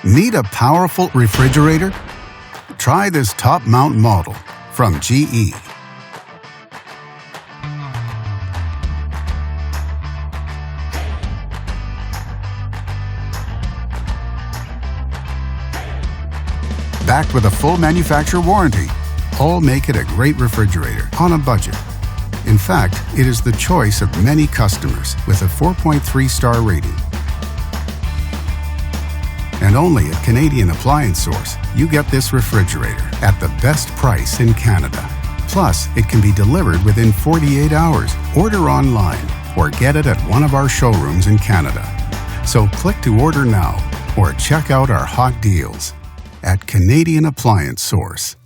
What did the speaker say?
Need a powerful refrigerator? Try this top mount model from GE. Backed with a full manufacturer warranty, all make it a great refrigerator on a budget. In fact, it is the choice of many customers with a 4.3-star rating. And only at Canadian Appliance Source, you get this refrigerator at the best price in Canada. Plus, it can be delivered within 48 hours. Order online or get it at one of our showrooms in Canada. So click to order now or check out our hot deals at Canadian Appliance Source.